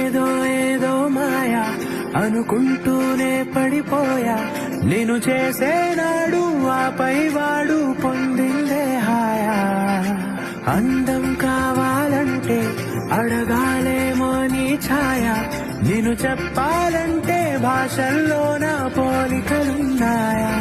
ఏదో ఏదో మాయా అనుకుంటూనే పడిపోయా నేను చేసేనాడు ఆపై వాడు పొందిందే హాయా అందం కావాలంటే అడగాలేమో నీ ఛాయ నేను చెప్పాలంటే భాషల్లో నా పోలికలున్నాయా